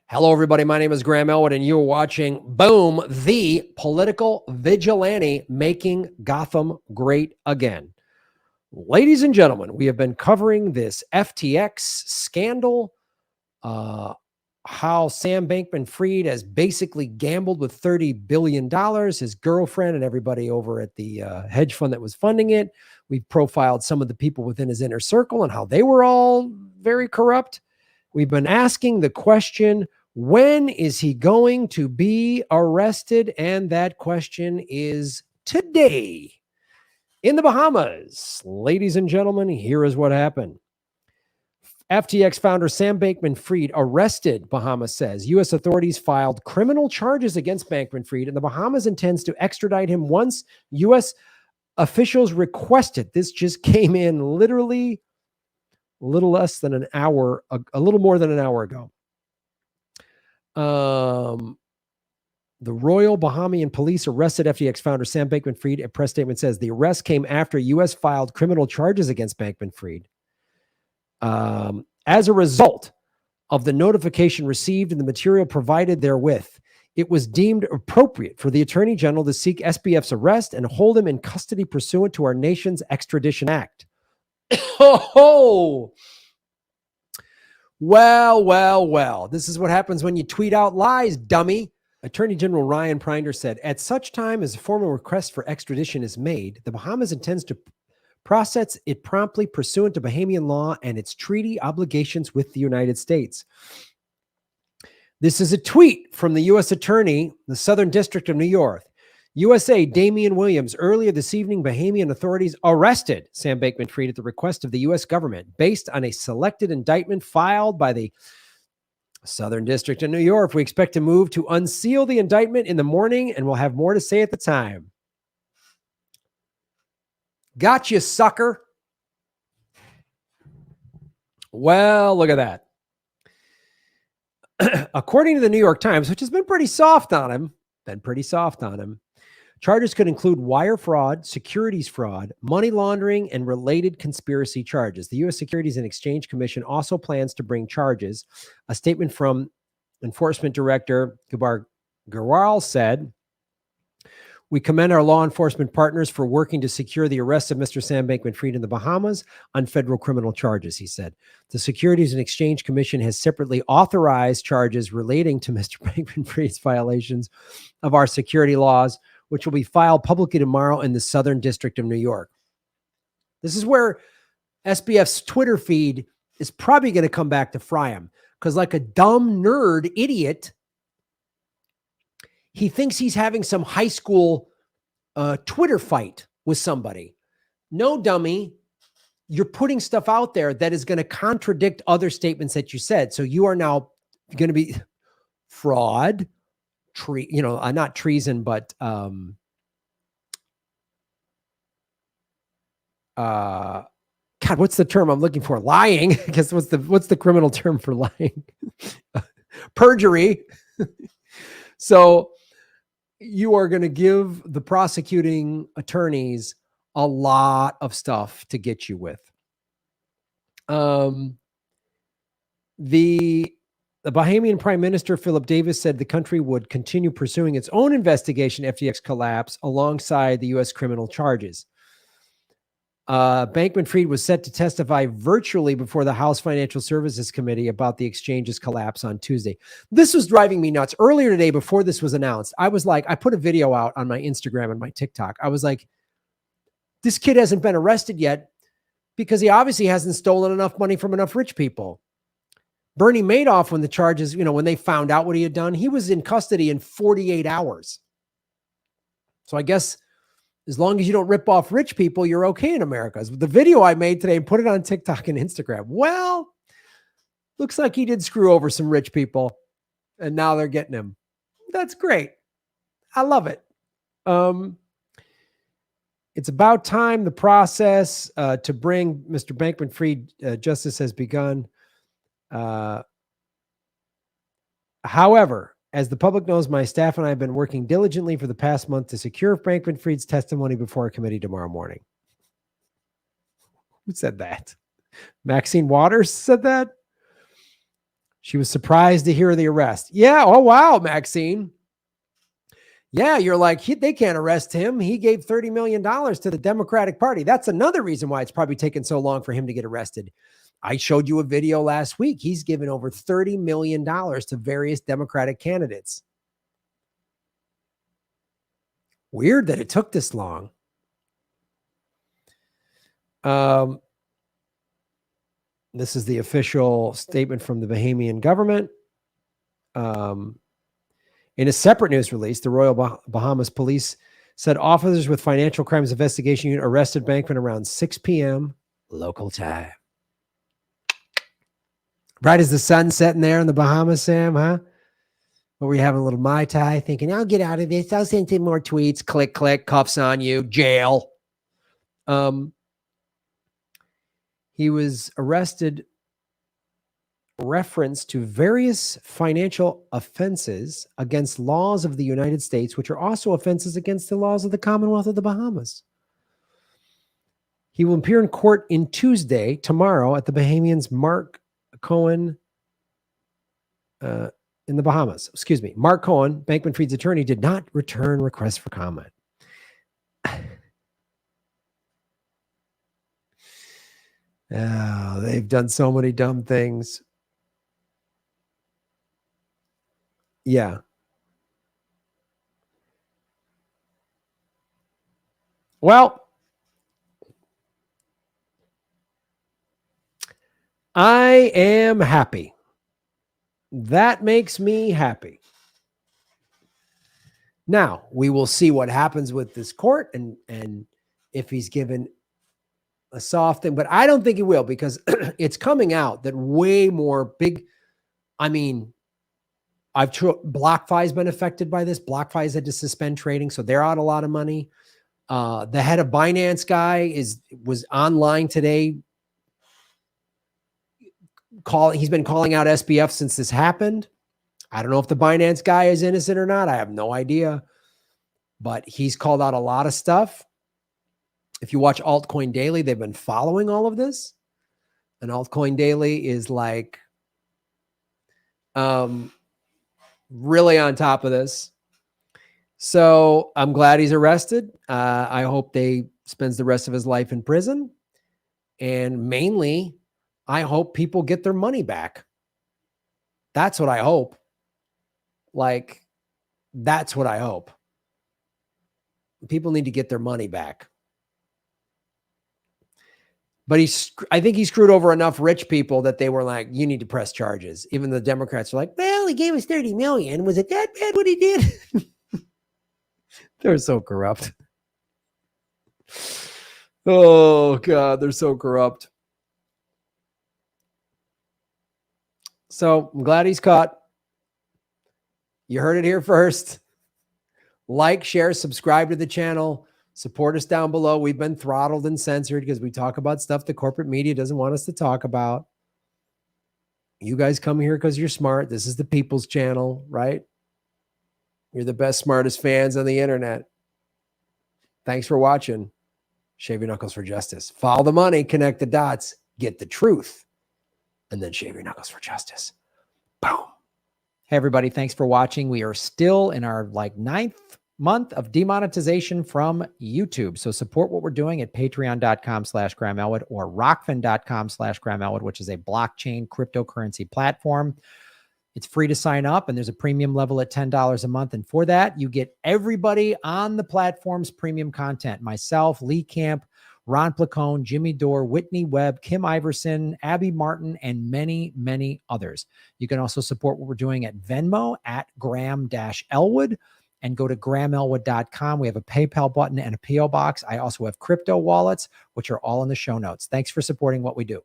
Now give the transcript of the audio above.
Hello, everybody. My name is Graham Elwood, and you're watching Boom, the political vigilante making Gotham great again. Ladies and gentlemen, we have been covering this FTX scandal, how Sam Bankman-Fried has basically gambled with $30 billion, his girlfriend and everybody over at the hedge fund that was funding it. We've profiled some of the people within his inner circle and how they were all very corrupt. We've been asking the question, when is he going to be arrested? And that question is today in the Bahamas. Ladies and gentlemen, here is what happened. FTX founder Sam Bankman-Fried arrested, Bahamas says. U.S. authorities filed criminal charges against Bankman-Fried, and the Bahamas intends to extradite him once U.S. officials requested. This just came in literally a little less than an hour, a little more than an hour ago. The Royal Bahamian police arrested FTX founder Sam Bankman-Fried. A press statement says the arrest came after U.S. filed criminal charges against Bankman-Fried. As a result of the notification received and the material provided therewith, it was deemed appropriate for the Attorney General to seek SBF's arrest and hold him in custody pursuant to our nation's Extradition Act. Oh, well. This is what happens when you tweet out lies, dummy. Attorney General Ryan Prinder said, at such time as a formal request for extradition is made, the Bahamas intends to process it promptly pursuant to Bahamian law and its treaty obligations with the United States. This is a tweet from the U.S. Attorney, the Southern District of New York. USA Damian Williams, earlier this evening, Bahamian authorities arrested Sam Bankman-Fried at the request of the U.S. government based on a selected indictment filed by the Southern District of New York. We expect to move to unseal the indictment in the morning, and we'll have more to say at the time. Gotcha, sucker. Well, look at that. According to the New York Times, which has been pretty soft on him, charges could include wire fraud, securities fraud, money laundering, and related conspiracy charges. The U.S. Securities and Exchange Commission also plans to bring charges. A statement from Enforcement Director Gabar Garwal said, we commend our law enforcement partners for working to secure the arrest of Mr. Sam Bankman-Fried in the Bahamas on federal criminal charges, he said. The Securities and Exchange Commission has separately authorized charges relating to Mr. Bankman-Fried's violations of our security laws, which will be filed publicly tomorrow in the Southern District of New York. This is where SBF's Twitter feed is probably going to come back to fry him, because like a dumb nerd idiot, he thinks he's having some high school Twitter fight with somebody. No, dummy. You're putting stuff out there that is going to contradict other statements that you said. So you are now going to be fraud, not treason, but God, what's the term I'm looking for? Lying. I guess what's the criminal term for lying? Perjury. So you are going to give the prosecuting attorneys a lot of stuff to get you with. The Bahamian Prime Minister, Philip Davis, said the country would continue pursuing its own investigation of FTX collapse alongside the U.S. criminal charges. Bankman-Fried was set to testify virtually before the House Financial Services Committee about the exchange's collapse on Tuesday. This was driving me nuts. Earlier today, before this was announced, I was like, I put a video out on my Instagram and my TikTok. I was like, this kid hasn't been arrested yet because he obviously hasn't stolen enough money from enough rich people. Bernie Madoff, when the charges, when they found out what he had done, he was in custody in 48 hours. So I guess as long as you don't rip off rich people, you're okay in America. The video I made today and put it on TikTok and Instagram. Well, looks like he did screw over some rich people and now they're getting him. That's great. I love it. It's about time the process to bring Mr. Bankman-Fried justice has begun. However, as the public knows, my staff and I have been working diligently for the past month to secure Bankman-Fried's testimony before a committee tomorrow morning. Who said that? Maxine Waters said that? She was surprised to hear the arrest. Yeah. Oh, wow, Maxine. Yeah, you're like, they can't arrest him. He gave $30 million to the Democratic Party. That's another reason why it's probably taken so long for him to get arrested. I showed you a video last week. He's given over $30 million to various Democratic candidates. Weird that it took this long. This is the official statement from the Bahamian government. In a separate news release, the Royal Bahamas Police said officers with Financial Crimes Investigation Unit arrested Bankman around 6 p.m. local time. Right as the sun's setting there in the Bahamas, Sam, huh? Where we having a little Mai Tai thinking, I'll get out of this. I'll send in more tweets. Click, click, cuffs on you, jail. He was arrested reference to various financial offenses against laws of the United States, which are also offenses against the laws of the Commonwealth of the Bahamas. He will appear in court tomorrow at the Bahamian's Mark Cohen in the Bahamas. Excuse me. Mark Cohen, Bankman-Fried's attorney, did not return requests for comment. Oh, they've done so many dumb things. Yeah. Well, I am happy. That makes me happy. Now, we will see what happens with this court and if he's given a soft thing, but I don't think he will, because it's coming out that way more big. I mean, BlockFi's been affected by this. BlockFi's had to suspend trading, so they're out a lot of money. The head of Binance guy was online today. He's been calling out SBF since this happened. I don't know if the Binance guy is innocent or not. I have no idea, but he's called out a lot of stuff. If you watch Altcoin Daily, they've been following all of this, and Altcoin Daily is like, really on top of this. So I'm glad he's arrested. I hope they spends the rest of his life in prison. And mainly, I hope people get their money back. That's what I hope. Like, that's what I hope. People need to get their money back. But I think he screwed over enough rich people that they were like, you need to press charges. Even the Democrats were like, well, he gave us 30 million. Was it that bad what he did? They're so corrupt. Oh, God, they're so corrupt. So I'm glad he's caught. You heard it here first. Like, share, subscribe to the channel. Support us down below. We've been throttled and censored because we talk about stuff the corporate media doesn't want us to talk about. You guys come here because you're smart. This is the people's channel, right? You're the best, smartest fans on the internet. Thanks for watching. Shave your knuckles for justice. Follow the money, connect the dots, get the truth, and then shave your knuckles for justice. Boom. Hey, everybody. Thanks for watching. We are still in our 9th month of demonetization from YouTube. So support what we're doing at patreon.com/Graham Elwood or rockfin.com/Graham Elwood, which is a blockchain cryptocurrency platform. It's free to sign up, and there's a premium level at $10 a month. And for that, you get everybody on the platform's premium content. Myself, Lee Camp, Ron Placone, Jimmy Dore, Whitney Webb, Kim Iverson, Abby Martin, and many, many others. You can also support what we're doing at Venmo at Graham-Elwood. And go to GrahamElwood.com. We have a PayPal button and a PO box. I also have crypto wallets, which are all in the show notes. Thanks for supporting what we do.